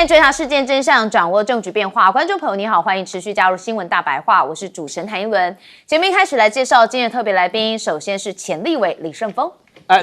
面追查事件真相，掌握政局变化。观众朋友你好，欢迎持续加入新闻大白话，我是主持人谭英文。节目一开始来介绍今日特别来宾，首先是前立委李胜峰。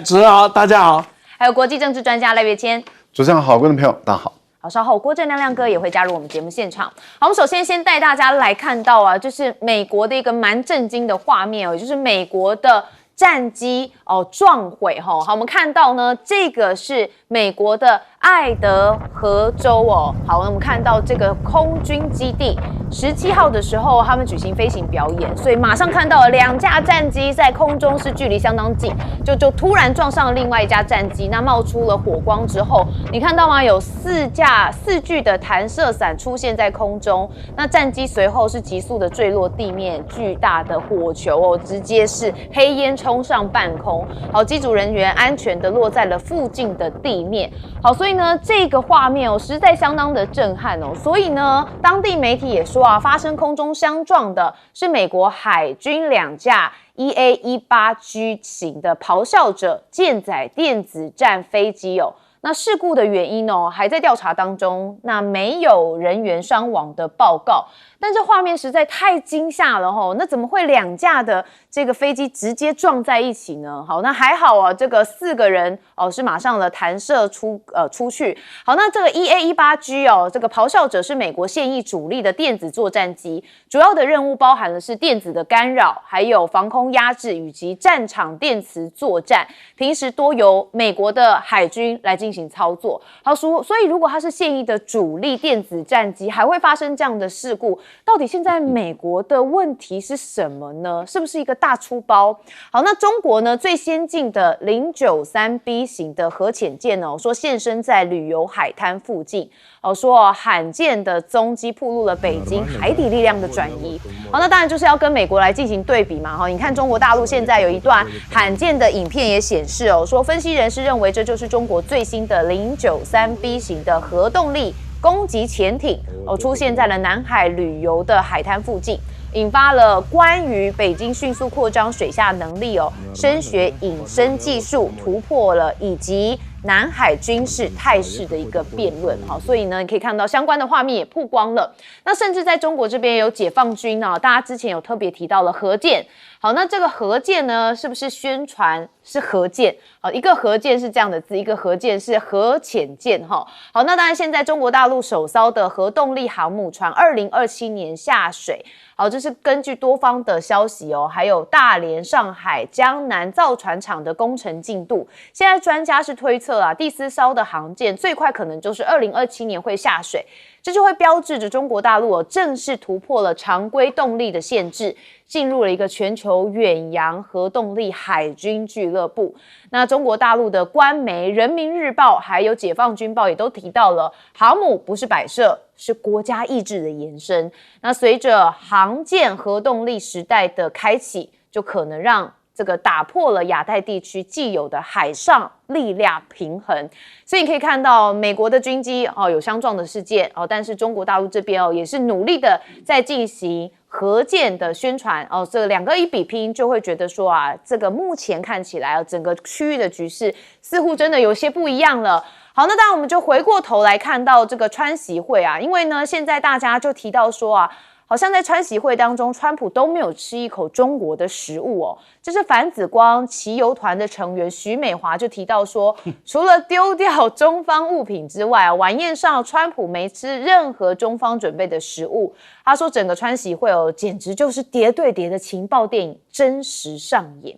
主持人好，大家好。还有国际政治专家赖岳谦。主持人好，观众朋友大家好。好，稍后郭正亮哥也会加入我们节目现场。好，我们首先带大家来看到啊，就是美国的一个蛮震惊的画面哦，就是美国的战机撞毁哈。好，我们看到呢，这个是美国的爱德荷州哦。好，我们看到这个空军基地17号的时候，他们举行飞行表演，所以马上看到了2架战机在空中是距离相当近，就突然撞上了另外一架战机，那冒出了火光之后，你看到吗？有4具的弹射伞出现在空中，那战机随后是急速的坠落地面，巨大的火球哦，直接是黑烟冲上半空。好，机组人员安全的落在了附近的地面。好，所以呢，这个画面哦，实在相当的震撼哦。所以呢，当地媒体也说啊，发生空中相撞的是美国海军2架EA-18G 型的咆哮者舰载电子战飞机哦。那事故的原因哦，还在调查当中，那没有人员伤亡的报告。但这画面实在太惊吓了吼，那怎么会2架的这个飞机直接撞在一起呢？好，那还好啊，这个4个人是马上的弹射出去。好，那这个 EA-18G 这个咆哮者是美国现役主力的电子作战机，主要的任务包含的是电子的干扰，还有防空压制以及战场电磁作战，平时多由美国的海军来进行操作。好，所以如果它是现役的主力电子战机，还会发生这样的事故？到底现在美国的问题是什么呢？是不是一个大出包？好，那中国呢最先进的093B 型的核潜舰呢，说现身在旅游海滩附近，说罕见的踪迹暴露了北京海底力量的转移。好，那当然就是要跟美国来进行对比嘛。你看中国大陆现在有一段罕见的影片也显示说分析人士认为这就是中国最新的093B 型的核动力攻击潜艇出现在了南海旅游的海滩附近，引发了关于北京迅速扩张水下能力声学隐身技术突破了以及南海军事态势的一个辩论。好，所以呢，你可以看到相关的画面也曝光了。那甚至在中国这边有解放军大家之前有特别提到了核舰。好，那这个核舰呢，是不是宣传是核舰？一个核舰是这样的字，一个核舰是核潜舰哈。好，那当然现在中国大陆首艘的核动力航母船2027年下水。好，这是根据多方的消息还有大连、上海、江南造船厂的工程进度。现在专家是推测第4艘的航舰最快可能就是2027年会下水，这就会标志着中国大陆正式突破了常规动力的限制，进入了一个全球远洋核动力海军俱乐部。那中国大陆的官媒人民日报还有解放军报也都提到了，航母不是摆设，是国家意志的延伸。那随着航舰核动力时代的开启，就可能让这个打破了亚太地区既有的海上力量平衡。所以你可以看到美国的军机有相撞的事件但是中国大陆这边也是努力的在进行核舰的宣传这2个一比拼，就会觉得说这个目前看起来整个区域的局势似乎真的有些不一样了。好，那当然我们就回过头来看到这个川习会因为呢现在大家就提到说好像在川习会当中，川普都没有吃一口中国的食物这是反紫光骑游团的成员徐美华就提到说，除了丢掉中方物品之外晚宴上川普没吃任何中方准备的食物。他说整个川习会简直就是谍对谍的情报电影真实上演。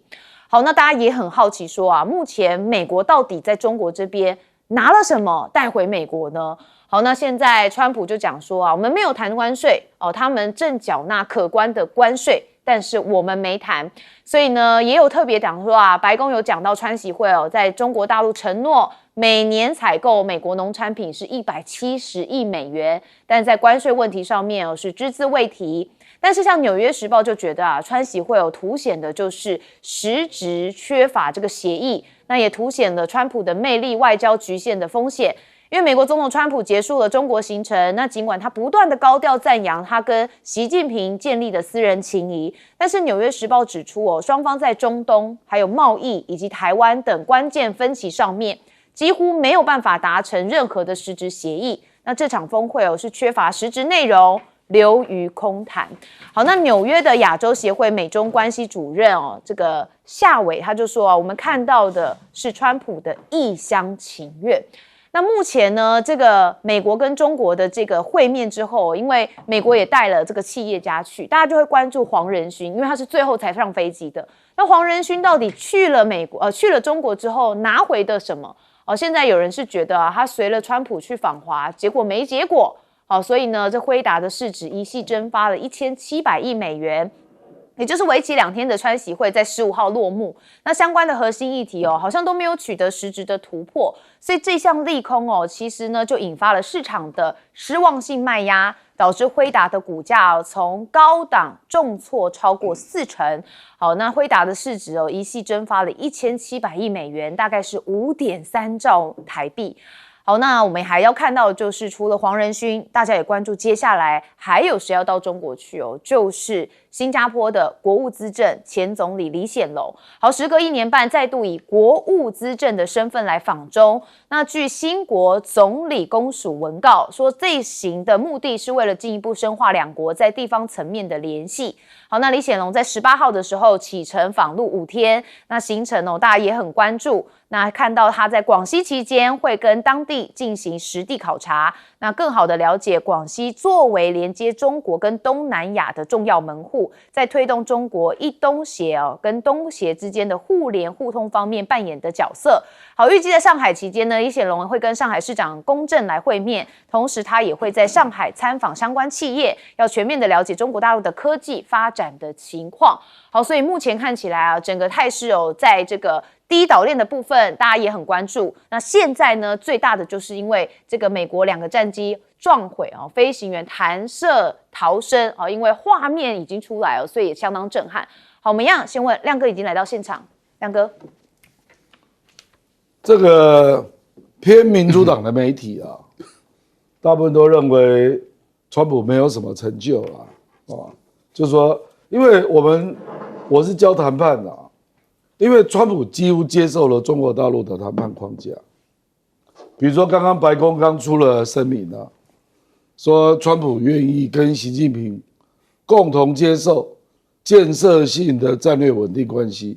好，那大家也很好奇说目前美国到底在中国这边拿了什么带回美国呢？好，那现在川普就讲说我们没有谈关税他们正缴纳可观的关税，但是我们没谈。所以呢，也有特别讲说白宫有讲到川习会在中国大陆承诺每年采购美国农产品是170亿美元，但在关税问题上面是只字未提。但是像纽约时报就觉得川习会凸显的就是实质缺乏这个协议，那也凸显了川普的魅力外交局限的风险。因为美国总统川普结束了中国行程，那尽管他不断的高调赞扬他跟习近平建立的私人情谊，但是纽约时报指出双方在中东还有贸易以及台湾等关键分歧上面几乎没有办法达成任何的实质协议。那这场峰会是缺乏实质内容，流于空谈。好，那纽约的亚洲协会美中关系主任这个夏伟他就说我们看到的是川普的一厢情愿。那目前呢，这个美国跟中国的这个会面之后，因为美国也带了这个企业家去，大家就会关注黄仁勋，因为他是最后才上飞机的。那黄仁勋到底去了去了中国之后拿回的什么？现在有人是觉得他随了川普去访华，结果没结果。所以呢，这辉达的市值一夕蒸发了1700亿美元。也就是为期2天的川习会在15号落幕，那相关的核心议题好像都没有取得实质的突破，所以这项利空其实呢就引发了市场的失望性卖压，导致辉达的股价从高档重挫超过40%。好，那辉达的市值一夕蒸发了1700亿美元，大概是5.3兆台币。好，那我们还要看到的就是除了黄仁勋，大家也关注接下来还有谁要到中国去就是新加坡的国务资政前总理李显龙。好，时隔1年半再度以国务资政的身份来访中。那据新国总理公署文告说，这一行的目的是为了进一步深化两国在地方层面的联系。好，那李显龙在18号的时候启程访陆5天，那行程大家也很关注。那看到他在广西期间会跟当地进行实地考察，那更好的了解广西作为连接中国跟东南亚的重要门户，在推动中国一东协跟东协之间的互联互通方面扮演的角色。好，预计在上海期间呢，李显龙会跟上海市长龚正来会面，同时他也会在上海参访相关企业，要全面的了解中国大陆的科技发展的情况。好，所以目前看起来整个态势在这个第1岛链的部分，大家也很关注。那现在呢，最大的就是因为这个美国2个战机撞毁飞行员弹射逃生因为画面已经出来了，所以也相当震撼。好，我们一样先问亮哥，已经来到现场，亮哥，这个偏民主党的媒体大部分都认为川普没有什么成就就是说，因为我是教谈判的因为川普几乎接受了中国大陆的谈判框架，比如说刚刚白宫刚出了声明说川普愿意跟习近平共同接受建设性的战略稳定关系，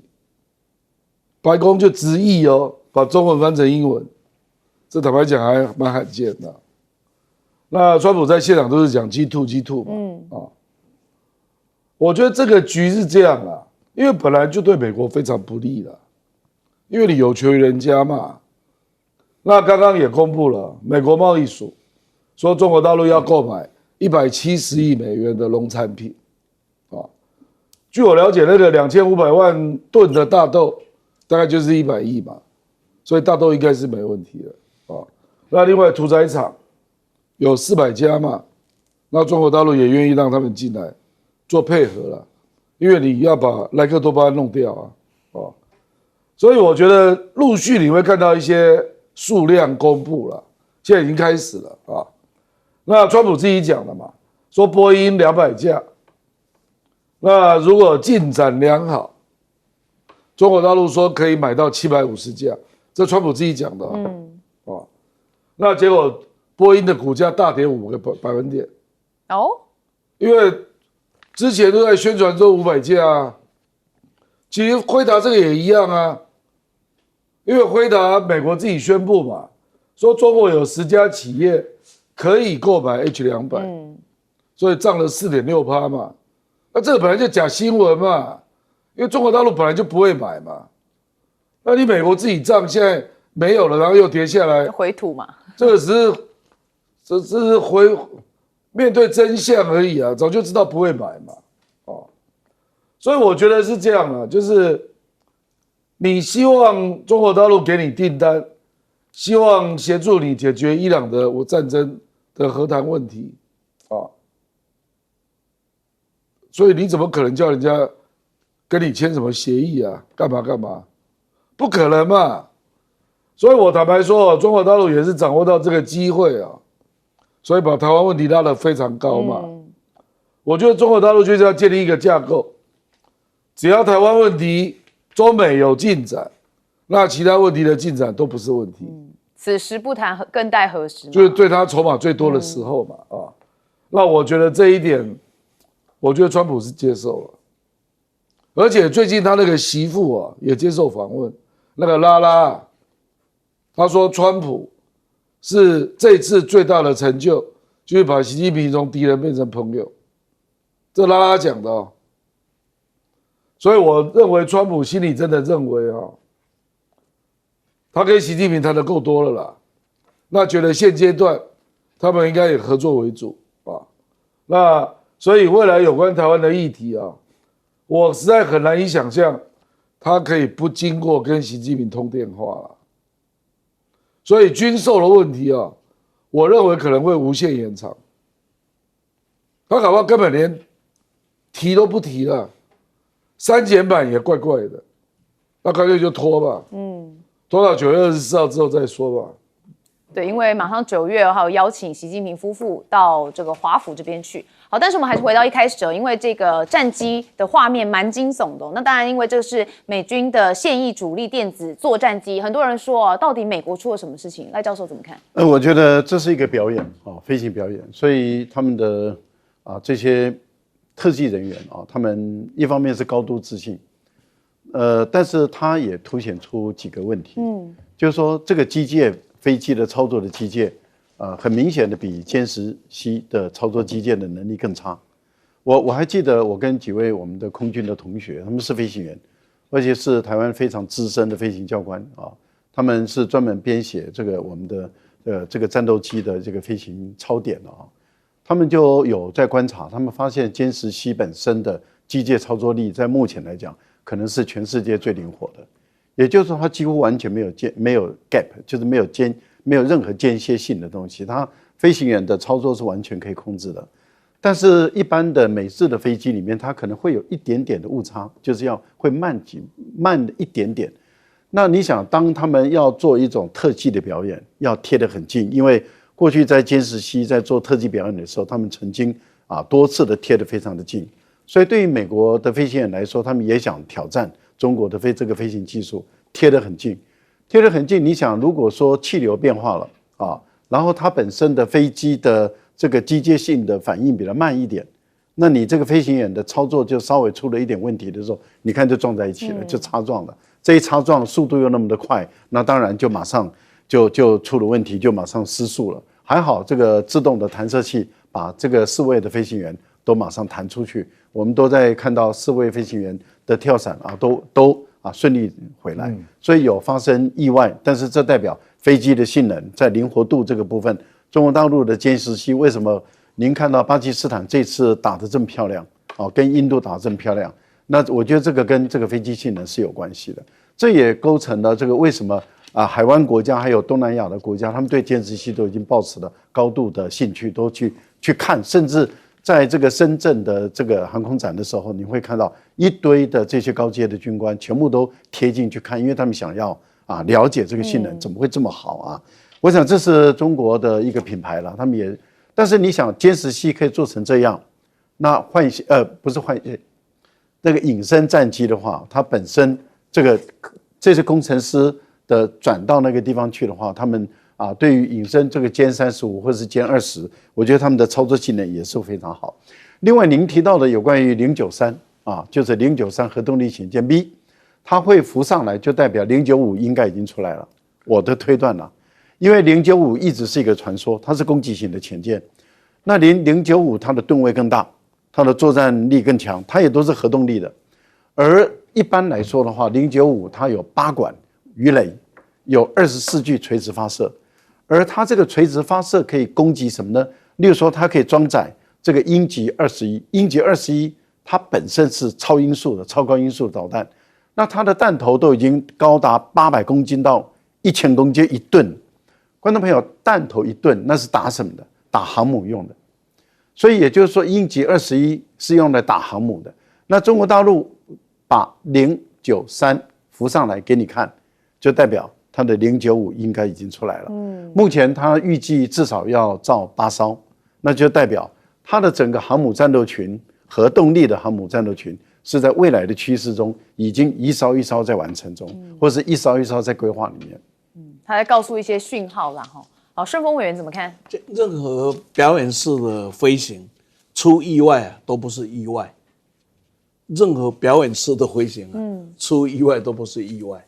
白宫就直译把中文翻成英文，这坦白讲还蛮罕见的。那川普在现场都是讲 G2 嘛，我觉得这个局是这样因为本来就对美国非常不利了，因为你有求于人家嘛。那刚刚也公布了，美国贸易署说中国大陆要购买170亿美元的农产品据我了解，那个2500万吨的大豆大概就是100亿嘛，所以大豆应该是没问题的那另外屠宰场有400家嘛，那中国大陆也愿意让他们进来做配合了，因为你要把莱克多巴胺弄掉所以我觉得陆续你会看到一些数量公布了，现在已经开始了那川普自己讲了嘛，说波音200架，那如果进展良好，中国大陆说可以买到750架，这川普自己讲的那结果波音的股价大跌5个百分点因为之前都在宣传说500架其实辉达这个也一样因为辉达美国自己宣布嘛，说中国有10家企业可以购买 H200，所以涨了4.6%嘛，那这个本来就假新闻嘛，因为中国大陆本来就不会买嘛，那你美国自己涨现在没有了，然后又跌下来，回吐嘛，这个只是面对真相而已早就知道不会买嘛所以我觉得是这样就是你希望中国大陆给你订单，希望协助你解决伊朗的战争的和谈问题所以你怎么可能叫人家跟你签什么协议干嘛不可能嘛。所以我坦白说中国大陆也是掌握到这个机会所以把台湾问题拉得非常高嘛我觉得中国大陆就是要建立一个架构，只要台湾问题中美有进展，那其他问题的进展都不是问题此时不谈更待何时嘛？就是对他筹码最多的时候嘛，那我觉得这一点，我觉得川普是接受了，而且最近他那个媳妇也接受访问，那个拉拉，他说川普是这次最大的成就，就是把习近平从敌人变成朋友，这拉拉讲的所以我认为川普心里真的认为他跟习近平谈得够多了啦，那觉得现阶段他们应该以合作为主那所以未来有关台湾的议题我实在很难以想象他可以不经过跟习近平通电话啦。所以军售的问题我认为可能会无限延长，他搞不好根本连提都不提了，删减版也怪怪的，那干脆就拖吧，拖到9月24号之后再说吧。对，因为马上9月还有邀请习近平夫妇到这个华府这边去。好，但是我们还是回到一开始因为这个战机的画面蛮惊悚的那当然，因为这个是美军的现役主力电子作战机，很多人说到底美国出了什么事情？赖教授怎么看？我觉得这是一个表演飞行表演，所以他们的这些特技人员他们一方面是高度自信，但是他也凸显出几个问题，就是说这个机械飞机的操作的机械，很明显的比歼10C的操作机械的能力更差。我还记得我跟几位我们的空军的同学，他们是飞行员，而且是台湾非常资深的飞行教官他们是专门编写这个我们的这个战斗机的这个飞行操点的他们就有在观察，他们发现歼10C本身的机械操作力在目前来讲，可能是全世界最灵活的。也就是说，它几乎完全没有 gap， 就是没有任何间歇性的东西，它飞行员的操作是完全可以控制的。但是，一般的美式的飞机里面，它可能会有一点点的误差，就是会慢一点点。那你想，当他们要做一种特技的表演，要贴得很近，因为过去在歼10C在做特技表演的时候，他们曾经多次的贴得非常的近，所以对于美国的飞行员来说，他们也想挑战中国的这个飞行技术，贴得很近，贴得很近。你想，如果说气流变化了然后它本身的飞机的这个机械性的反应比较慢一点，那你这个飞行员的操作就稍微出了一点问题的时候，你看就撞在一起了，就擦撞了。这一擦撞速度又那么的快，那当然就马上就出了问题，就马上失速了。还好这个自动的弹射器把这个4位的飞行员都马上弹出去，我们都在看到4位飞行员的跳伞都顺利回来，所以有发生意外，但是这代表飞机的性能在灵活度这个部分，中国大陆的歼10C为什么您看到巴基斯坦这次打得这么漂亮跟印度打得这么漂亮？那我觉得这个跟这个飞机性能是有关系的，这也构成了这个为什么海湾国家还有东南亚的国家，他们对歼10C都已经抱持了高度的兴趣，都去看，甚至在这个深圳的这个航空展的时候，你会看到一堆的这些高阶的军官全部都贴近去看，因为他们想要了解这个性能怎么会这么好我想这是中国的一个品牌了，他们也，但是你想歼10C可以做成这样，那不是那个隐身战机的话，它本身这些工程师的转到那个地方去的话，他们对于隐身这个歼35或者是歼20，我觉得他们的操作性能也是非常好。另外，您提到的有关于093就是093核动力潜舰 B， 它会浮上来，就代表095应该已经出来了。我的推断因为095一直是一个传说，它是攻击型的潜舰，那095它的吨位更大，它的作战力更强，它也都是核动力的。而一般来说的话，095它有8管鱼雷，有24具垂直发射，而它这个垂直发射可以攻击什么呢？例如说，它可以装载这个鹰击21，鹰击21它本身是超音速的、超高音速的导弹，那它的弹头都已经高达800公斤到1000公斤1吨。观众朋友，弹头1吨那是打什么的？打航母用的。所以也就是说，鹰击21是用来打航母的。那中国大陆把093浮上来给你看，就代表它的095应该已经出来了。目前它预计至少要造8艘，那就代表它的整个航母战斗群、核动力的航母战斗群是在未来的趋势中已经一艘一艘在完成中，或是一艘一艘在规划里面。他在告诉一些讯号啦哈。好，顺风委员怎么看？任何表演式的飞行出意外啊，都不是意外。任何表演式的飞行啊，出意外都不是意外。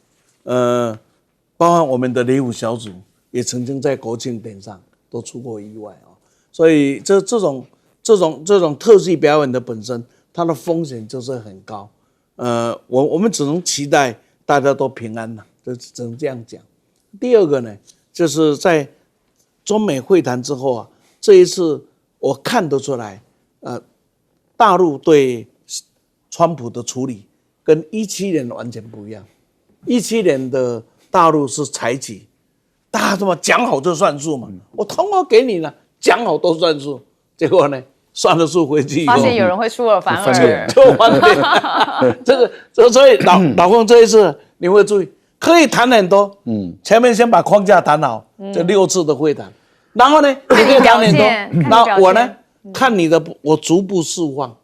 包含我们的雷虎小组也曾经在国庆点上都出过意外啊，所以这种特技表演的本身，它的风险就是很高。我们只能期待大家都平安了，就只能这样讲。第二个呢，就是在中美会谈之后啊，这一次我看得出来，大陆对川普的处理跟17年完全不一样。17年的大陆是采取大家这么讲好就算数嘛，我通过给你了，讲好都算数，结果呢算了数回去以后，发现有人会出尔反尔，就完了。所以老公这一次你会注意，可以谈很多，前面先把框架谈好，这6次的会谈，然后呢，你可以谈很多，那我呢，看你的，我逐步释放。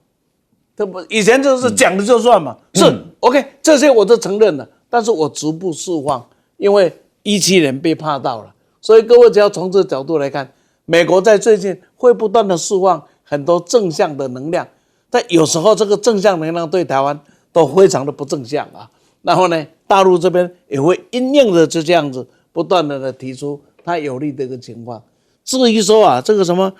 这不以前就是讲了就算嘛，是 OK， 这些我都承认了，但是我逐步释放，因为17年被怕到了，所以各位只要从这个角度来看，美国在最近会不断的释放很多正向的能量，但有时候这个正向能量对台湾都非常的不正向啊。然后呢，大陆这边也会因应的就这样子不断的提出它有利的一个情况。至于说啊，这个什么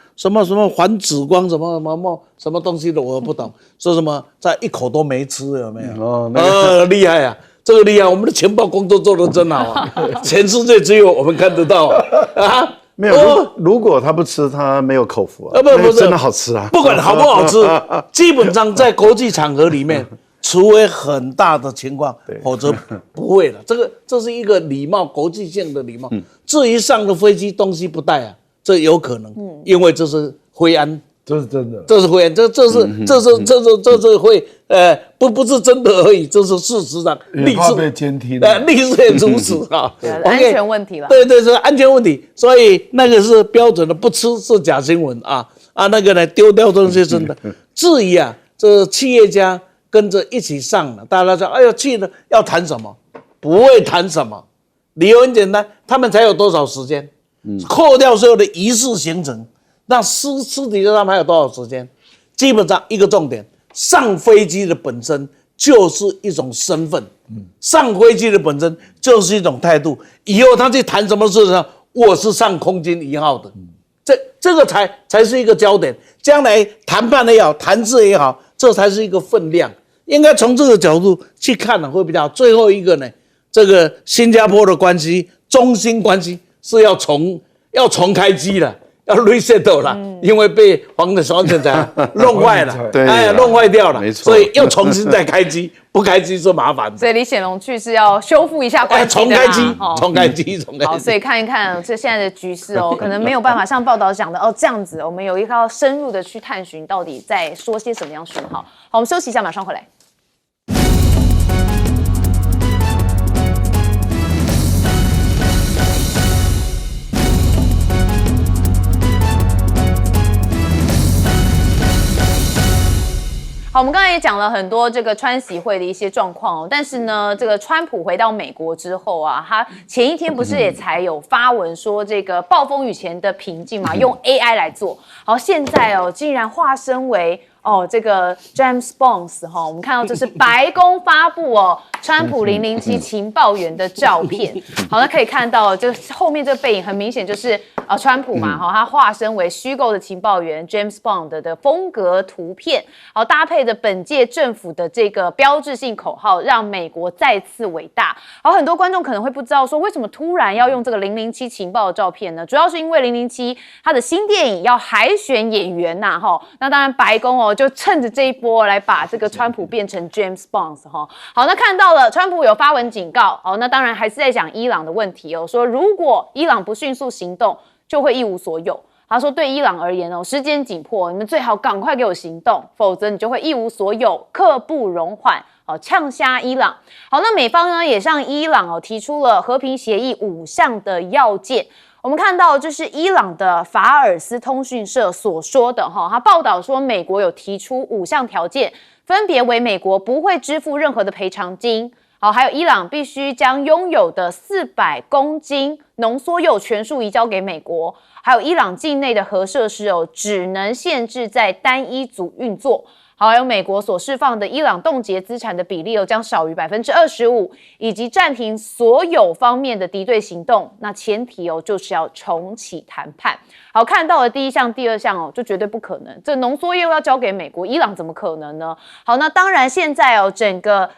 环紫光什么东西的我不懂，说什么在一口都没吃有没有？厉害啊！这个厉害，我们的情报工作做得真好啊！全世界只有我们看得到啊！没有，如果他不吃，他没有口福啊。不是真的好吃啊！不管好不好吃，基本上在国际场合里面，除非很大的情况，否则不会了。这是一个礼貌，国际性的礼貌。至于上了飞机东西不带啊，这有可能，因为这是灰安。这是真的，这是会，这是会，不是真的而已，这是事实上历史被监听，历史也如此啊，安全问题了。对，是安全问题，所以那个是标准的，不吃是假新闻啊，那个呢丢掉东西是真的。至于啊，这企业家跟着一起上了，大家说，哎呦去了要谈什么？不会谈什么，理由很简单，他们才有多少时间？扣掉所有的仪式行程。那私底下他们还有多少时间？基本上一个重点，上飞机的本身就是一种身份，上飞机的本身就是一种态度。以后他去谈什么事情，我是上空军1号的，这个才是一个焦点。将来谈判也好，谈字也好，这才是一个分量。应该从这个角度去看会比较好。最后一个呢，这个新加坡的关系、中新关系是要重开机了。要 reset 了，因为被黄cent才弄坏了，弄坏掉了，所以又重新再开机，不开机是麻烦的。所以李显龙去是要修复一下关系的啦，重开机。好，所以看一看这现在的局势哦，可能没有办法像报道讲的哦这样子，我们有一个要深入的去探寻到底在说些什么样讯号。好，我们休息一下，马上回来。好，我们刚才也讲了很多这个川习会的一些状况哦，但是呢，这个川普回到美国之后啊，他前一天不是也才有发文说这个暴风雨前的平静嘛，用 AI 来做，好，现在哦，竟然化身为这个 James Bond 哈，我们看到这是白宫发布川普007情报员的照片。好，那可以看到，就后面这个背影很明显就是川普嘛，他化身为虚构的情报员 James Bond 的风格图片，好搭配着本届政府的这个标志性口号，让美国再次伟大。好，很多观众可能会不知道说，为什么突然要用这个007情报的照片呢？主要是因为007他的新电影要海选演员呐，那当然白宫就趁着这一波来把这个川普变成 James Bond 好，那看到了川普有发文警告，那当然还是在讲伊朗的问题说如果伊朗不迅速行动，就会一无所有。他说对伊朗而言时间紧迫，你们最好赶快给我行动，否则你就会一无所有，刻不容缓。呛瞎伊朗。好，那美方呢也向伊朗提出了和平协议5项的要件。我们看到，就是伊朗的法尔斯通讯社所说的他报道说，美国有提出5项条件，分别为美国不会支付任何的赔偿金，好，还有伊朗必须将拥有的400公斤浓缩铀全数移交给美国，还有伊朗境内的核设施只能限制在单一组运作。好，还有美国所释放的伊朗冻结资产的比例将少于25%，以及暂停所有方面的敌对行动。那前提就是要重启谈判。好，看到了第一项、第二项就绝对不可能。这浓缩业务要交给美国，伊朗怎么可能呢？好，那当然现在整个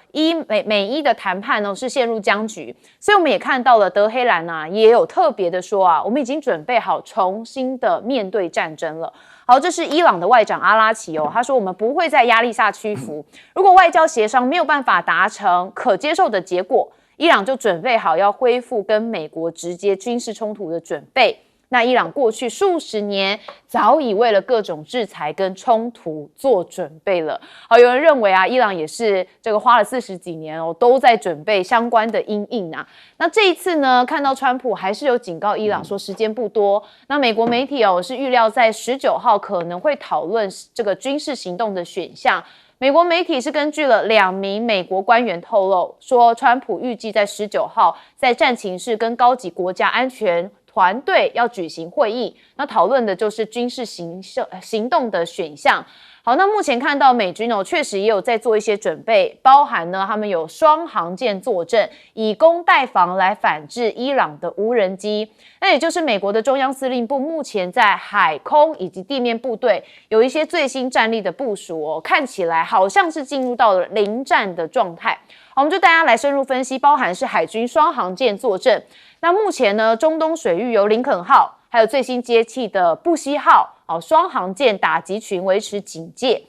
美伊的谈判是陷入僵局，所以我们也看到了德黑兰也有特别的说我们已经准备好重新的面对战争了。好，这是伊朗的外长阿拉奇他说我们不会在压力下屈服，如果外交协商没有办法达成可接受的结果，伊朗就准备好要恢复跟美国直接军事冲突的准备。那伊朗过去数十年早已为了各种制裁跟冲突做准备了。好，有人认为伊朗也是这个花了40几年都在准备相关的因应那这一次呢，看到川普还是有警告伊朗说时间不多。那美国媒体是预料在19号可能会讨论这个军事行动的选项。美国媒体是根据了2名美国官员透露说，川普预计在19号在战情室跟高级国家安全团队要举行会议，那讨论的就是军事行动的选项。好，那目前看到美军确实也有在做一些准备，包含呢他们有双航舰坐镇，以工代防来反制伊朗的无人机。那也就是美国的中央司令部目前在海空以及地面部队有一些最新战力的部署看起来好像是进入到了临战的状态。好，我们就大家来深入分析，包含是海军双航舰坐镇。那目前呢，中东水域由林肯号还有最新接替的布希号双航舰打击群维持警戒。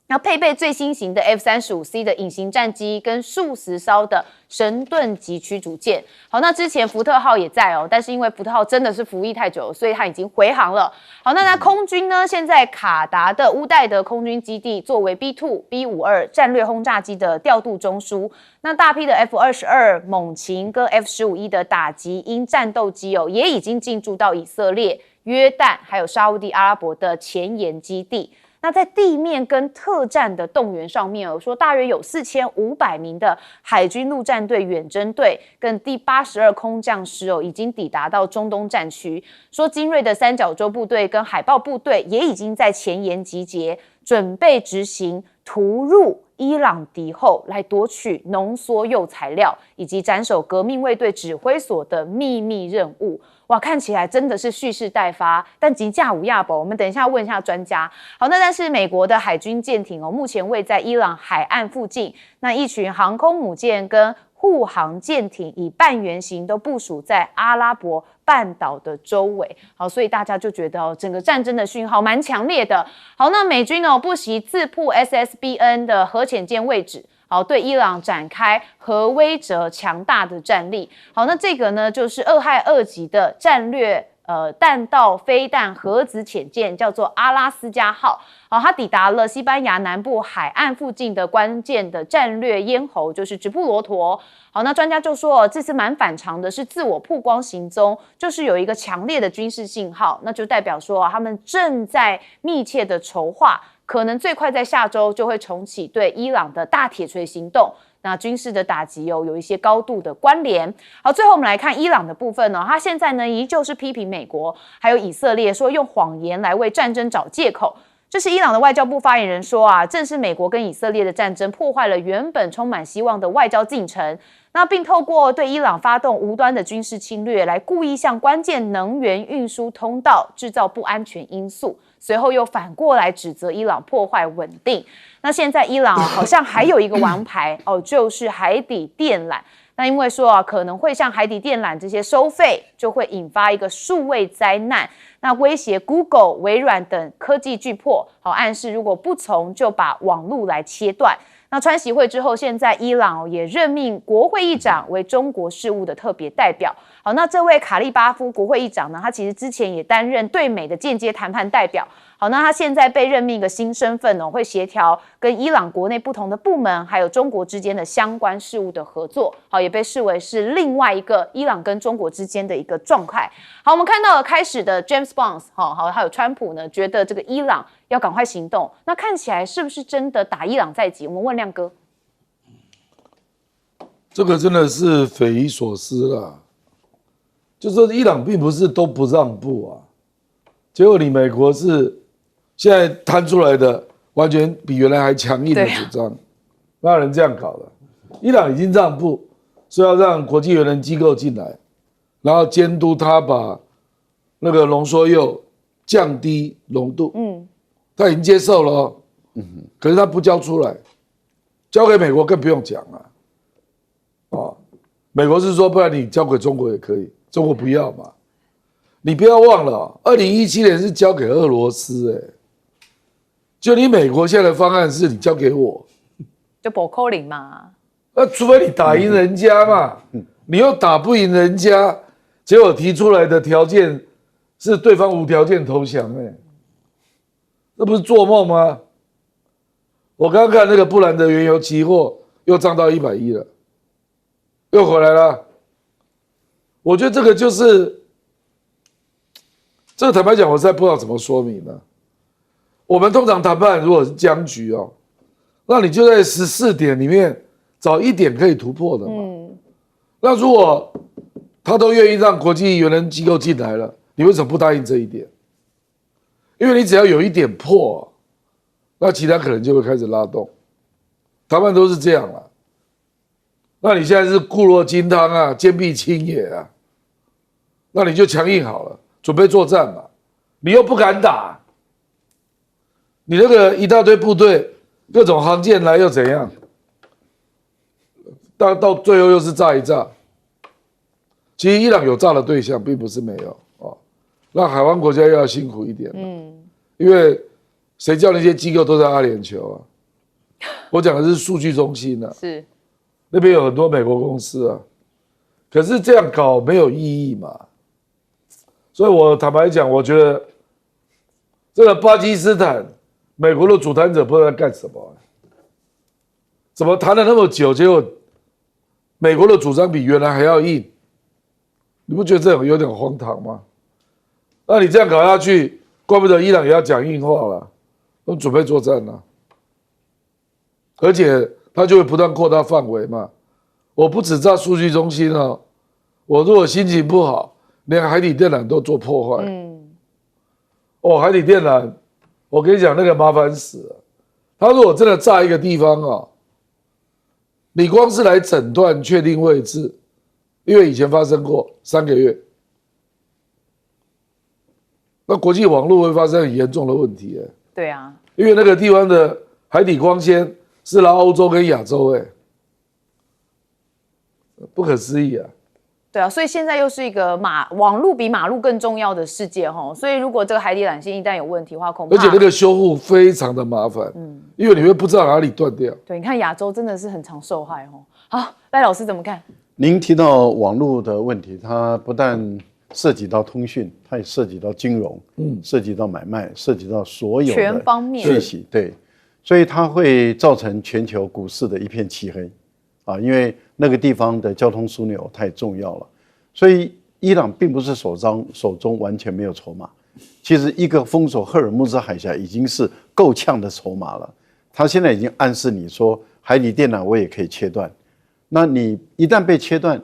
那配备最新型的 F-35C 的隐形战机跟数十艘的神盾级驱逐舰。好，那之前福特号也在但是因为福特号真的是服役太久了，所以它已经回航了。好，那空军呢，现在卡达的乌代德空军基地作为 B-2、B-52 战略轰炸机的调度中枢。那大批的 F-22 猛禽跟 F-15E 的打击鹰战斗机也已经进驻到以色列、约旦还有沙烏地阿拉伯的前沿基地。那在地面跟特战的动员上面说大约有4500名的海军陆战队远征队跟第82空降师已经抵达到中东战区。说精锐的三角洲部队跟海豹部队也已经在前沿集结，准备执行突入伊朗敌后来夺取浓缩铀材料以及斩首革命卫队指挥所的秘密任务。哇，看起来真的是蓄势待发，但急架无亚宝。我们等一下问一下专家。好，那但是美国的海军舰艇目前位在伊朗海岸附近，那一群航空母舰跟护航舰艇以半圆形都部署在阿拉伯半岛的周围。好，所以大家就觉得整个战争的讯号蛮强烈的。好，那美军不惜自曝 SSBN 的核潜舰位置。好，对伊朗展开核威慑强大的战力。好，那这个呢，就是2害2级的战略弹道飞弹核子潜舰，叫做阿拉斯加号。好，它抵达了西班牙南部海岸附近的关键的战略咽喉，就是直布罗陀。好，那专家就说这次蛮反常的，是自我曝光行踪，就是有一个强烈的军事信号，那就代表说他们正在密切的筹划。可能最快在下周就会重启对伊朗的大铁锤行动，那军事的打击有一些高度的关联。好，最后我们来看伊朗的部分他现在呢依旧是批评美国还有以色列，说用谎言来为战争找借口。这是伊朗的外交部发言人说正是美国跟以色列的战争破坏了原本充满希望的外交进程，那并透过对伊朗发动无端的军事侵略，来故意向关键能源运输通道制造不安全因素。随后又反过来指责伊朗破坏稳定。那现在伊朗好像还有一个王牌就是海底电缆。那因为说可能会像海底电缆这些收费，就会引发一个数位灾难，那威胁 Google、微软等科技巨擘，暗示如果不从就把网路来切断。那川习会之后，现在伊朗也任命国会议长为中国事务的特别代表。好，那这位卡利巴夫国会议长呢，他其实之前也担任对美的间接谈判代表。好，那他现在被任命一个新身份会协调跟伊朗国内不同的部门，还有中国之间的相关事务的合作。好，也被视为是另外一个伊朗跟中国之间的一个状态。好，我们看到了开始的 James Bond， 好，还有川普呢，觉得这个伊朗要赶快行动。那看起来是不是真的打伊朗在即？我们问亮哥。这个真的是匪夷所思啦。就说伊朗并不是都不让步啊，结果你美国是现在摊出来的完全比原来还强硬的主张，哪有人这样搞的？伊朗已经让步，说要让国际原能机构进来，然后监督他把那个浓缩铀降低浓度，他已经接受了哦，可是他不交出来，交给美国更不用讲了，哦，美国是说不然你交给中国也可以，中国不要嘛，你不要忘了，2017年是交给俄罗斯，就你美国现在的方案是你交给我，就不可能嘛。那除非你打赢人家嘛，你又打不赢人家，结果提出来的条件是对方无条件投降，那不是做梦吗？我刚刚看那个布兰德原油期货又涨到110了，又回来了。我觉得这个就是，这个坦白讲，我实在不知道怎么说明了。我们通常谈判如果是僵局哦，那你就在14点里面找1点可以突破的嘛。那如果他都愿意让国际原能机构进来了，你为什么不答应这一点？因为你只要有1点破，那其他可能就会开始拉动。谈判都是这样啦。那你现在是固若金汤啊，坚壁清野啊，那你就强硬好了，准备作战嘛。你又不敢打，你那个一大堆部队，各种航舰来又怎样？到最后又是炸一炸。其实伊朗有炸的对象，并不是没有哦。那海湾国家又要辛苦一点，因为谁叫那些机构都在阿联酋啊？我讲的是数据中心啊，是那边有很多美国公司啊，可是这样搞没有意义嘛。所以我坦白讲，我觉得这个巴基斯坦，美国的主谈者不知道在干什么，怎么谈了那么久，结果美国的主张比原来还要硬，你不觉得这有点荒唐吗？那你这样搞下去，怪不得伊朗也要讲硬话了，都准备作战了，而且他就会不断扩大范围嘛。我不只炸数据中心哦，我如果心情不好，连海底电缆都做破坏。海底电缆，我跟你讲，那个麻烦死了。他如果真的炸一个地方啊，你光是来诊断确定位置，因为以前发生过3个月，那国际网络会发生很严重的问题。对啊，因为那个地方的海底光纤是来欧洲跟亚洲，不可思议啊！对啊，所以现在又是一个网路比马路更重要的世界哈，所以如果这个海底缆线一旦有问题的话，恐怕而且那个修复非常的麻烦，因为你会不知道哪里断掉。对，你看亚洲真的是很常受害哦。好，赖老师怎么看？您提到网络的问题，它不但涉及到通讯，它也涉及到金融，涉及到买卖，涉及到所有的全方面讯息，对，所以它会造成全球股市的一片漆黑，因为那个地方的交通枢纽太重要了，所以伊朗并不是手中完全没有筹码，其实一个封锁赫尔木兹海峡已经是够呛的筹码了，他现在已经暗示你说海底电缆我也可以切断，那你一旦被切断，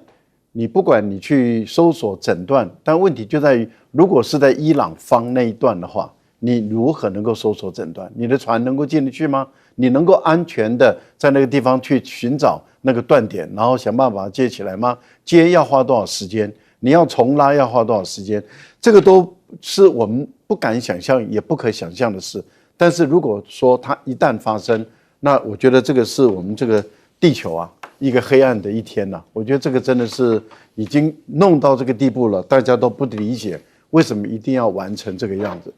你不管你去搜索诊断，但问题就在于，如果是在伊朗方那一段的话，你如何能够搜索诊断？你的船能够进得去吗？你能够安全的在那个地方去寻找那个断点，然后想办法把它接起来吗？接要花多少时间？你要重拉要花多少时间？这个都是我们不敢想象也不可想象的事。但是如果说它一旦发生，那我觉得这个是我们这个地球啊一个黑暗的一天呐。我觉得这个真的是已经弄到这个地步了，大家都不理解为什么一定要完成这个样子。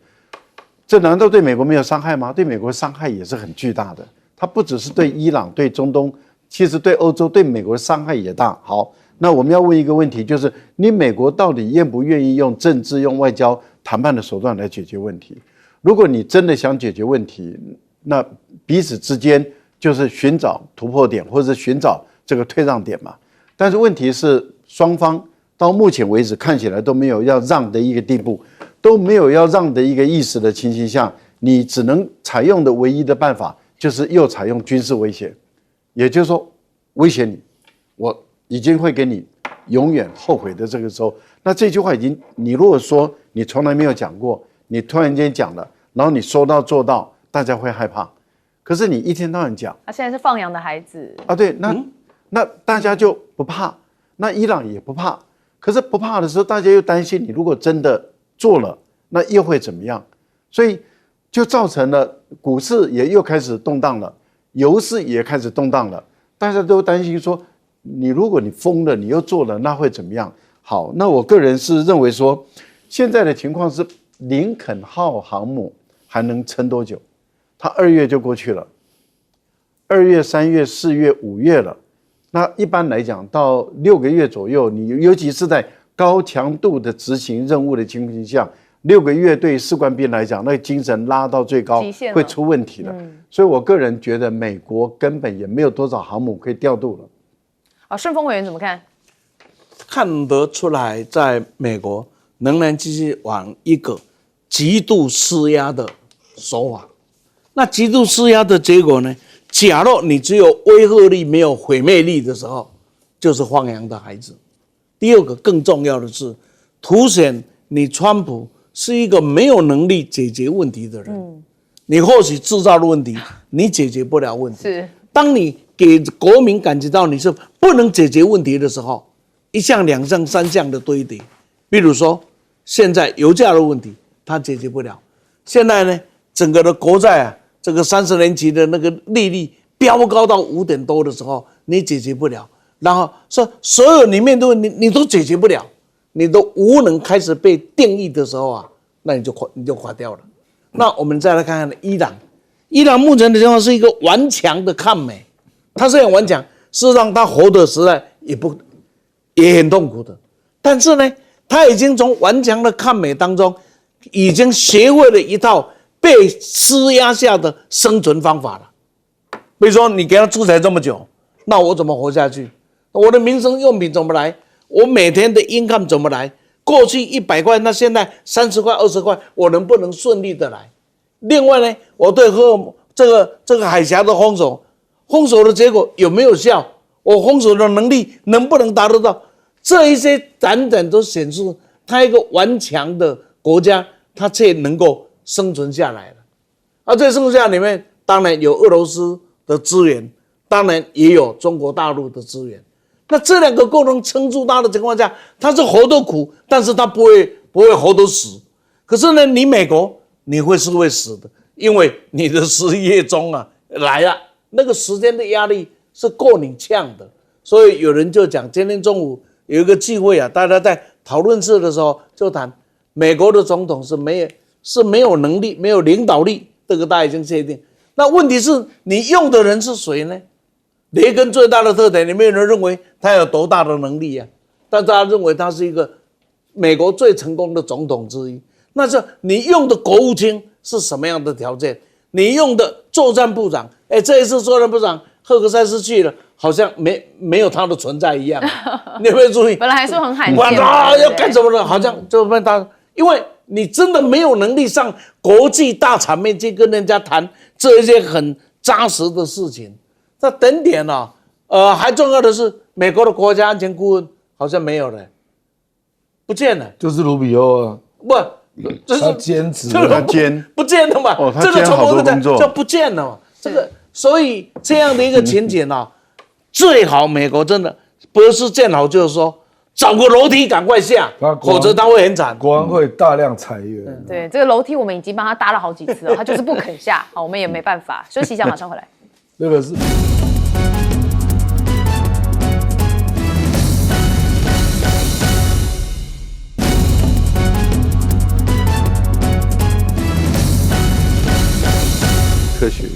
这难道对美国没有伤害吗？对美国伤害也是很巨大的。它不只是对伊朗、对中东，其实对欧洲、对美国的伤害也大。好，那我们要问一个问题，就是你美国到底愿不愿意用政治、用外交谈判的手段来解决问题？如果你真的想解决问题，那彼此之间就是寻找突破点，或者是寻找这个退让点嘛。但是问题是，双方到目前为止看起来都没有要让的一个地步，都没有要让的一个意识的情形下，你只能采用的唯一的办法就是又采用军事威胁，也就是说威胁你，我已经会给你永远后悔的这个时候，那这句话已经，你如果说你从来没有讲过，你突然间讲了，然后你说到做到，大家会害怕。可是你一天到晚讲，他现在是放羊的孩子啊，对，那大家就不怕，那伊朗也不怕。可是不怕的时候，大家又担心你如果真的做了，那又会怎么样？所以就造成了股市也又开始动荡了，油市也开始动荡了。大家都担心说，如果你疯了，你又做了，那会怎么样？好，那我个人是认为说，现在的情况是林肯号航母还能撑多久？它2月就过去了，2月、3月、4月、5月了。那一般来讲，到6个月左右，你尤其是在高强度的执行任务的情况下，6个月对士官兵来讲，那个精神拉到最高，会出问题的。所以我个人觉得，美国根本也没有多少航母可以调度了。好，顺峰委员怎么看？看得出来，在美国仍然继续往一个极度施压的手法。那极度施压的结果呢？假若你只有威慑力没有毁灭力的时候，就是放羊的孩子。第二个更重要的是，凸显你川普是一个没有能力解决问题的人。你或许制造了问题，你解决不了问题。是，当你给国民感觉到你是不能解决问题的时候，一项、两项、三项的堆叠。比如说，现在油价的问题，它解决不了。现在呢，整个的国债啊，这个30年期的那个利率飙高到5点多的时候，你解决不了。然后说所有你面对问题你都解决不了，你的无能开始被定义的时候啊，那你就垮掉了。那我们再来看看伊朗，伊朗目前的情况是一个顽强的抗美，他虽然顽强，事实上他活的时代也很痛苦的，但是呢，他已经从顽强的抗美当中，已经学会了一套被施压下的生存方法了。比如说，你给他制裁这么久，那我怎么活下去？我的民生用品怎么来？我每天的 income 怎么来？过去100块，那现在30块、20块，我能不能顺利的来？另外呢，我对这个海峡的封锁的结果有没有效？我封锁的能力能不能达得到？这一些等等都显示，它一个顽强的国家，它却能够生存下来了。而在生存下里面，当然有俄罗斯的资源，当然也有中国大陆的资源。那这两个共同撑住它的情况下，它是活得苦，但是它不会活得死。可是呢，你美国你会死的，因为你的10月中啊来了，那个时间的压力是够你呛的。所以有人就讲，今天中午有一个聚会啊，大家在讨论室的时候就谈，美国的总统是没有能力、没有领导力，这个大家已经确定。那问题是你用的人是谁呢？雷根最大的特点，你没有人认为他有多大的能力啊，但大家认为他是一个美国最成功的总统之一。那是你用的国务卿是什么样的条件？你用的作战部长，这一次作战部长赫克塞斯去了，好像没有他的存在一样。你有没有注意？本来还说很罕见，要干什么的，好像就问他，因为你真的没有能力上国际大场面去跟人家谈这一些很扎实的事情。那等点呢、还重要的是，美国的国家安全顾问好像没有了，不见了。就是卢比欧啊，不，这他是兼职他兼不见了嘛？他兼好多工作就不见了嘛。这个，所以这样的一个情景啊，最好美国真的不是见好就是说找个楼梯赶快下，否则他会很惨。国安会大量裁员。对，这个楼梯我们已经帮他搭了好几次了，他就是不肯下，好，我们也没办法。休息一下，马上回来。那个是。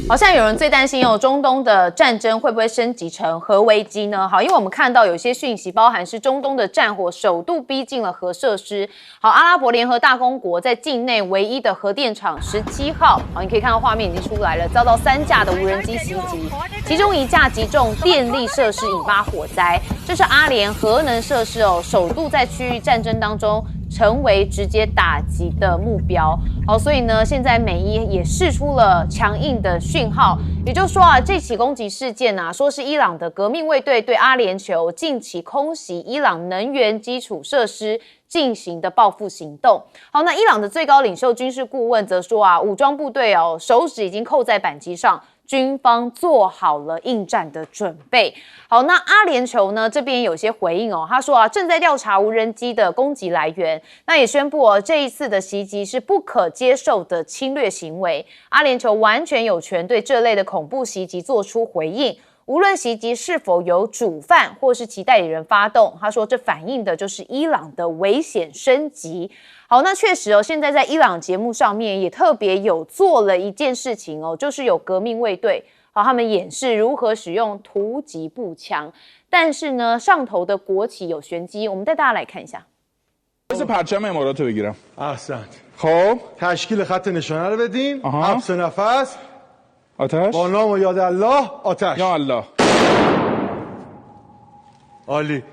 好，现在有人最担心中东的战争会不会升级成核危机呢？好，因为我们看到有些讯息，包含是中东的战火首度逼近了核设施。好，阿拉伯联合大公国在境内唯一的核电厂17号，好，你可以看到画面已经出来了，遭到3架的无人机袭击，其中1架击中电力设施，引发火灾。这是阿联核能设施首度在区域战争当中成为直接打击的目标。好，所以呢，现在美伊也释出了强硬的讯号，也就是说啊，这起攻击事件啊，说是伊朗的革命卫队对阿联酋近期空袭伊朗能源基础设施进行的报复行动。好，那伊朗的最高领袖军事顾问则说啊，武装部队手指已经扣在扳机上，军方做好了应战的准备。好，那阿联酋呢这边有些回应他说啊，正在调查无人机的攻击来源，那也宣布这一次的袭击是不可接受的侵略行为，阿联酋完全有权对这类的恐怖袭击做出回应。无论袭击是否由主犯或是其代理人发动，他说这反映的就是伊朗的危险升级。好，那确实现在在伊朗节目上面也特别有做了一件事情就是有革命卫队，他们演示如何使用突击步枪，但是呢，上头的国旗有玄机，我们带大家来看一下。پرچم امارات رو بگیرم. احسنت. خب تشکیل خط نشانه رو بدین. حبس نفس. آتش. با نام و یاد الله آتش. یا الله. عالی.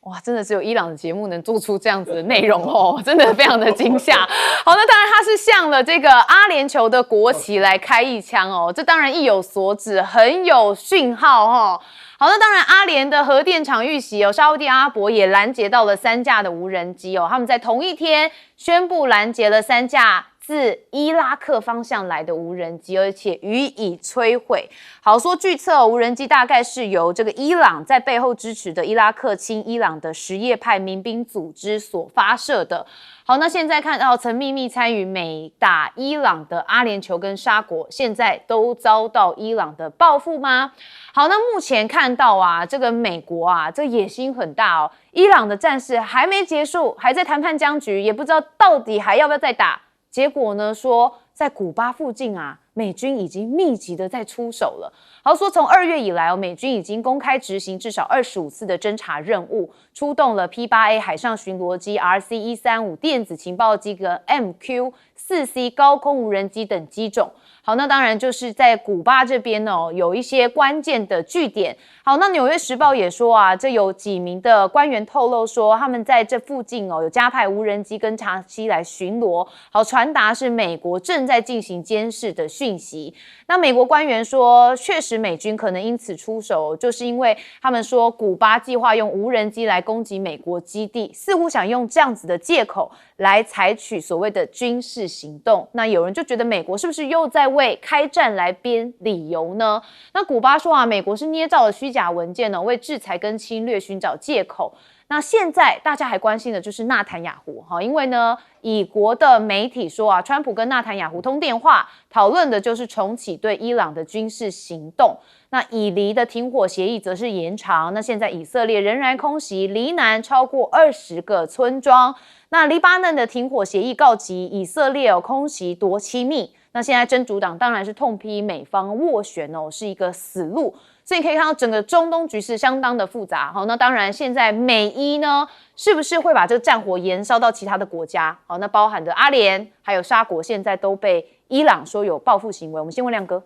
哇，真的只有伊朗的节目能做出这样子的内容真的非常的惊吓。好，那当然它是向了这个阿联酋的国旗来开一枪这当然意有所指，很有讯号好，那当然阿联的核电厂遇袭沙烏地阿拉伯也拦截到了3架的无人机他们在同一天宣布拦截了3架自伊拉克方向来的无人机，而且予以摧毁。好，说据测无人机大概是由这个伊朗在背后支持的伊拉克亲伊朗的什叶派民兵组织所发射的。好，那现在看到曾秘密参与美打伊朗的阿联酋跟沙国，现在都遭到伊朗的报复吗？好，那目前看到这个美国这野心很大伊朗的战事还没结束，还在谈判僵局，也不知道到底还要不要再打。结果呢，说在古巴附近美军已经密集的在出手了。好，说从2月以来美军已经公开执行至少25次的侦察任务，出动了 P8A 海上巡逻机、RC-135 电子情报机跟 MQ-4C 高空无人机等机种。好，那当然就是在古巴这边有一些关键的据点。好，那纽约时报也说这有几名的官员透露说，他们在这附近有加派无人机跟察机来巡逻，好，传达是美国正在进行监视的讯息。那美国官员说，确实美军可能因此出手，就是因为他们说古巴计划用无人机来攻击美国基地，似乎想用这样子的借口来采取所谓的军事行动。那有人就觉得美国是不是又在为开战来编理由呢？那古巴说美国是捏造了虚假文件为制裁跟侵略寻找借口。那现在大家还关心的就是纳坦雅胡因为呢，以国的媒体说川普跟纳坦雅胡通电话，讨论的就是重启对伊朗的军事行动。那以黎的停火协议则是延长。那现在以色列仍然空袭黎南超过20个村庄。那黎巴嫩的停火协议告急，以色列空袭夺七密。那现在真主党当然是痛批美方斡旋是一个死路。所以你可以看到整个中东局势相当的复杂。好，那当然现在美伊呢，是不是会把这个战火延烧到其他的国家？好，那包含的阿联还有沙国，现在都被伊朗说有报复行为。我们先问亮哥。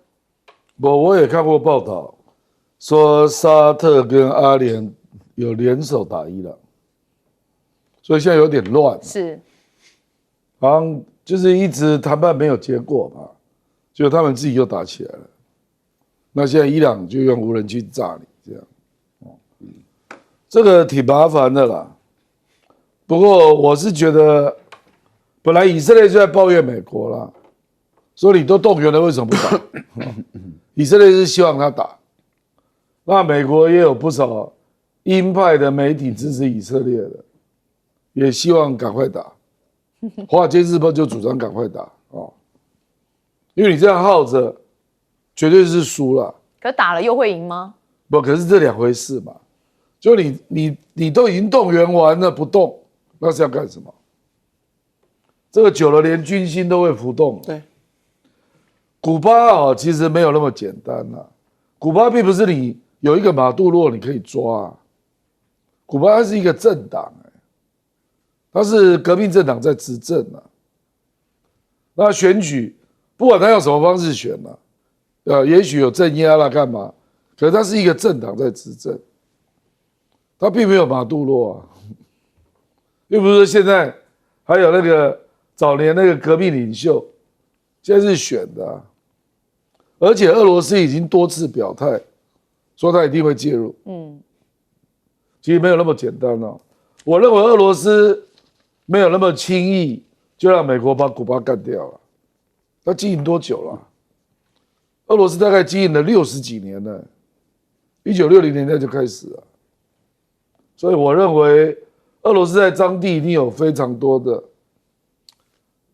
我也看过报道，说沙特跟阿联有联手打伊朗，所以现在有点乱。是，好像就是一直谈判没有结果嘛，结果他们自己又打起来了。那现在伊朗就用无人机炸你，这样，这个挺麻烦的啦。不过我是觉得，本来以色列就在抱怨美国啦，说你都动员了，为什么不打？以色列是希望他打，那美国也有不少鹰派的媒体支持以色列的，也希望赶快打。华尔街日报就主张赶快打因为你这样耗着。绝对是输了，可打了又会赢吗？不，可是这两回事嘛。就你都已经动员完了不动，那是要干什么？这个久了连军心都会浮动。对，古巴其实没有那么简单古巴并不是你有一个马杜罗你可以抓古巴它是一个政党它是革命政党在执政那选举不管他用什么方式选也许有镇压啦，干嘛？可是他是一个政党在执政，他并没有马杜罗又不是说现在还有那个早年那个革命领袖，现在是选的啊，而且俄罗斯已经多次表态说他一定会介入。其实没有那么简单哦。我认为俄罗斯没有那么轻易就让美国把古巴干掉了。他经营多久了？俄罗斯大概经营了60几年了，1960年代就开始了。所以我认为俄罗斯在当地一定有非常多的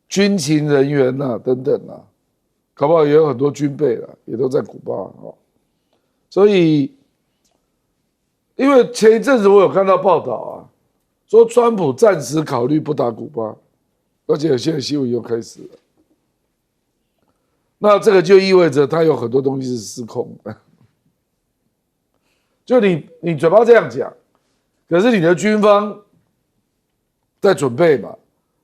军情人员等等搞不好也有很多军备也都在古巴所以，因为前一阵子我有看到报道说川普暂时考虑不打古巴，而且现在新闻又开始了。那这个就意味着他有很多东西是失控的。就你嘴巴这样讲，可是你的军方在准备嘛，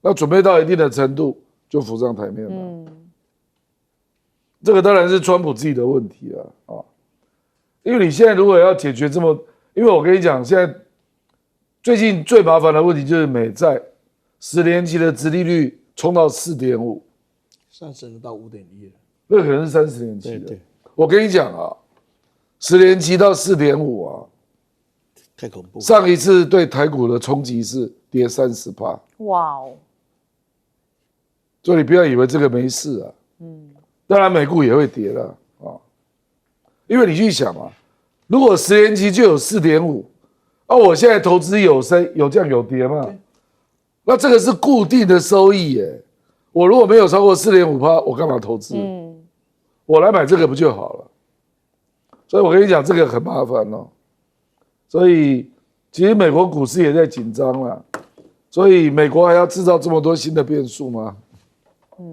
那准备到一定的程度就浮上台面了。这个当然是川普自己的问题了因为你现在如果要解决因为我跟你讲，现在最近最麻烦的问题就是美债10年期的殖利率冲到4.5，上升到5.1了。那可能是30年期的。对，我跟你讲10年期到4.5太恐怖了。上一次对台股的冲击是跌30%。哇哦，所以你不要以为这个没事当然美股也会跌了因为你去想如果10年期就有4.5，我现在投资有降有跌嘛，那这个是固定的收益耶。我如果没有超过4.5%，我干嘛投资？我来买这个不就好了？所以我跟你讲，这个很麻烦所以其实美国股市也在紧张了，所以美国还要制造这么多新的变数吗？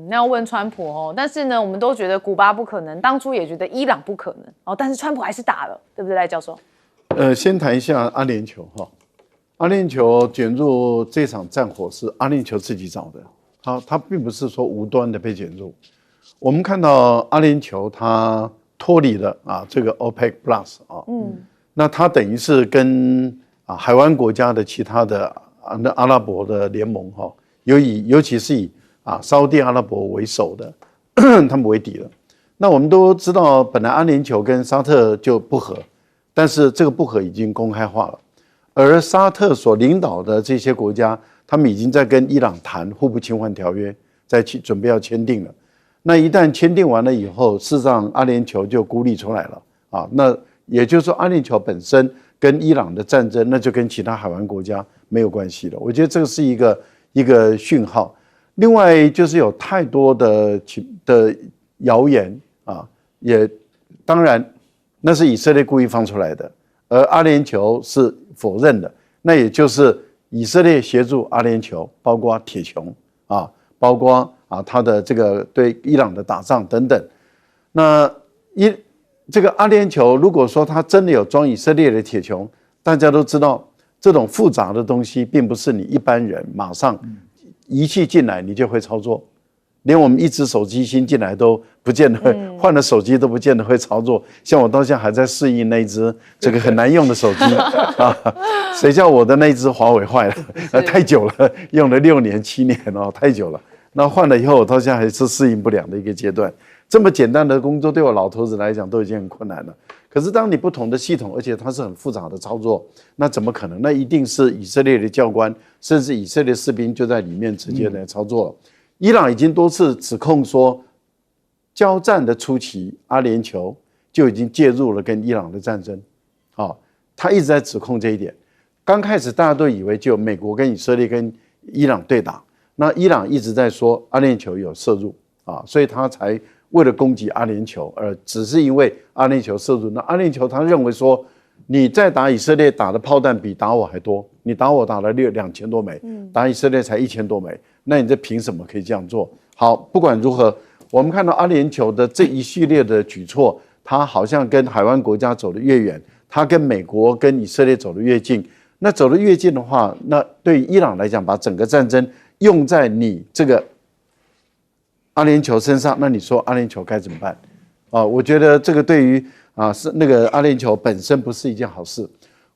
那要问川普但是呢，我们都觉得古巴不可能，当初也觉得伊朗不可能但是川普还是打了，对不对，赖教授？先谈一下阿联酋阿联酋卷入这场战火是阿联酋自己找的，他并不是说无端的被卷入。我们看到阿联酋它脱离了这个 OPEC Plus 那它等于是跟海湾国家的其他的阿拉伯的联盟尤其是以沙特阿拉伯为首的他们为敌了。那我们都知道，本来阿联酋跟沙特就不合，但是这个不合已经公开化了。而沙特所领导的这些国家，他们已经在跟伊朗谈互不侵犯条约，准备要签订了。那一旦签订完了以后，事实上阿联酋就孤立出来了那也就是说，阿联酋本身跟伊朗的战争，那就跟其他海湾国家没有关系了。我觉得这个是一个讯号。另外就是有太多的谣言也当然那是以色列故意放出来的，而阿联酋是否认的。那也就是以色列协助阿联酋，包括铁穹包括他的这个对伊朗的打仗等等。那这个阿联酋如果说他真的有装以色列的铁穹，大家都知道这种复杂的东西并不是你一般人马上仪器进来你就会操作，连我们一只手机新进来都不见得会，换了手机都不见得会操作。像我到现在还在适应那一只这个很难用的手机谁叫我的那一只华为坏了太久了，用了6年7年太久了。那换了以后，我到现在还是适应不良的一个阶段。这么简单的工作，对我老头子来讲都已经很困难了。可是当你不同的系统，而且它是很复杂的操作，那怎么可能？那一定是以色列的教官，甚至以色列士兵就在里面直接来操作。伊朗已经多次指控说，交战的初期，阿联酋就已经介入了跟伊朗的战争。他一直在指控这一点。刚开始大家都以为就美国跟以色列跟伊朗对打，那伊朗一直在说阿联酋有涉入所以他才为了攻击阿联酋，而只是因为阿联酋涉入。那阿联酋他认为说，你在打以色列打的炮弹比打我还多，你打我打了2000多枚，打以色列才1000多枚，那你这凭什么可以这样做？好，不管如何，我们看到阿联酋的这一系列的举措，他好像跟海湾国家走得越远，他跟美国跟以色列走得越近。那走得越近的话，那对于伊朗来讲，把整个战争用在你这个阿联酋身上，那你说阿联酋该怎么办？我觉得这个对于是那个阿联酋本身不是一件好事。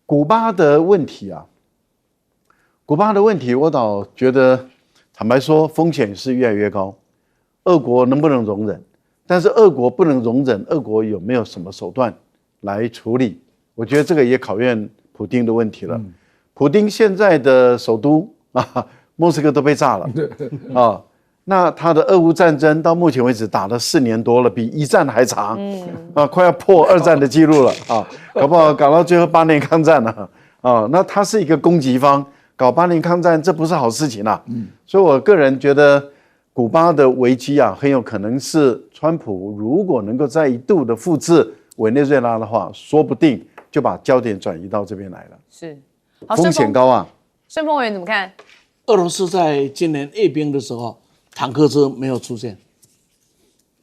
古巴的问题古巴的问题，我倒觉得，坦白说，风险是越来越高。俄国能不能容忍？但是俄国不能容忍，俄国有没有什么手段来处理？我觉得这个也考验普丁的问题了。普丁现在的首都莫斯科都被炸了啊。那他的俄乌战争到目前为止打了4年多了，比1战还长，快要破2战的记录了啊，搞不好搞到最后8年抗战了啊。那他是一个攻击方，搞8年抗战，这不是好事情啊。所以我个人觉得，古巴的危机啊，很有可能是川普如果能够再一度的复制委内瑞拉的话，说不定就把焦点转移到这边来了。是，好，风险高啊。顺丰委员怎么看？俄罗斯在今年阅兵的时候，坦克车没有出现，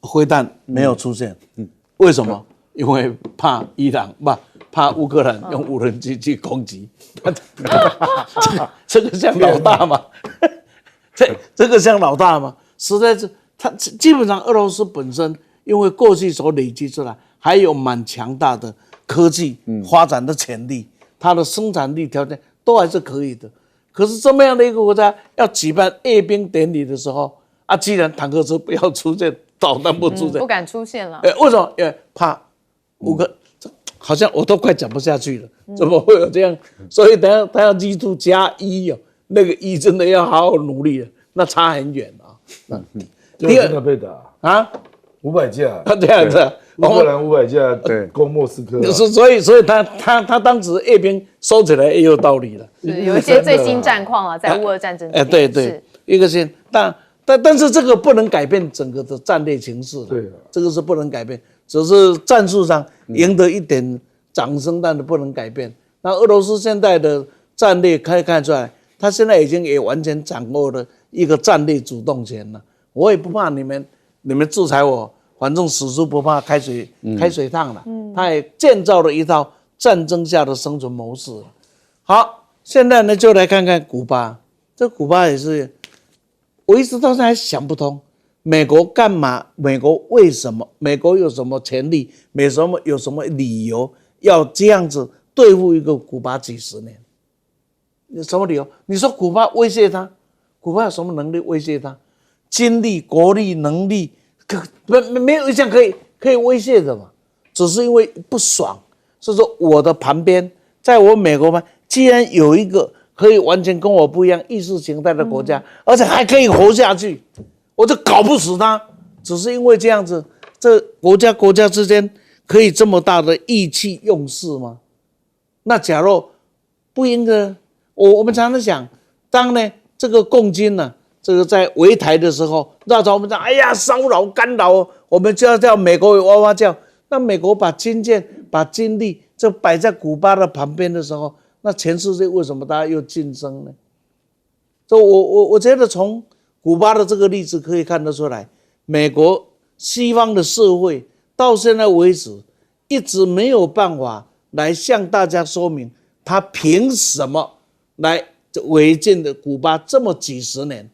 灰弹没有出现，为什么？因为怕伊朗怕乌克兰用无人机去攻击，这个像老大吗？这个像老大吗？实在是，他基本上俄罗斯本身因为过去所累积出来，还有蛮强大的科技发展的潜力，它的生产力条件都还是可以的。可是这么样的一个国家要举办阅兵典礼的时候啊，既然坦克车不要出现，导弹不出现，不敢出现了。为什么？因为怕乌克，好像我都快讲不下去了，怎么会有这样？所以等下他要记住+1哦，那个1真的要好好努力了，那差很远啊。第二真的被打啊，500架，这样子，乌克兰500架对攻莫斯科，所以他当时阅兵收起来也有道理了。是有一些最新战况啊，在乌俄战争中。对，一个先，但是这个不能改变整个的战略情势，对，这个是不能改变，只是战术上赢得一点掌声，但是不能改变。那俄罗斯现在的战略可以看出来，他现在已经也完全掌握了一个战略主动权了。我也不怕你们制裁我，反正死猪不怕开水烫了。他也建造了一套战争下的生存模式。好，现在呢就来看看古巴，这古巴也是。我一直到现在还想不通，美国干嘛？美国为什么？美国有什么权利？有什么理由要这样子对付一个古巴几十年？有什么理由？你说古巴威胁他？古巴有什么能力威胁他？军力、国力、能力，没有一项可以威胁的嘛？只是因为不爽，所以说我的旁边，在我美国旁，既然有一个可以完全跟我不一样意识形态的国家，而且还可以活下去，我就搞不死他。只是因为这样子，这国家之间可以这么大的意气用事吗？那假如不应该，我们常常想，当呢这个共军呢，这个在围台的时候，那时候我们讲，哎呀骚扰干扰，我们就要叫美国哇哇叫。那美国把军舰、把军力就摆在古巴的旁边的时候，那全世界为什么大家又晋升呢？所以我觉得从古巴的这个例子可以看得出来，美国西方的社会到现在为止一直没有办法来向大家说明他凭什么来违禁的古巴这么几十年，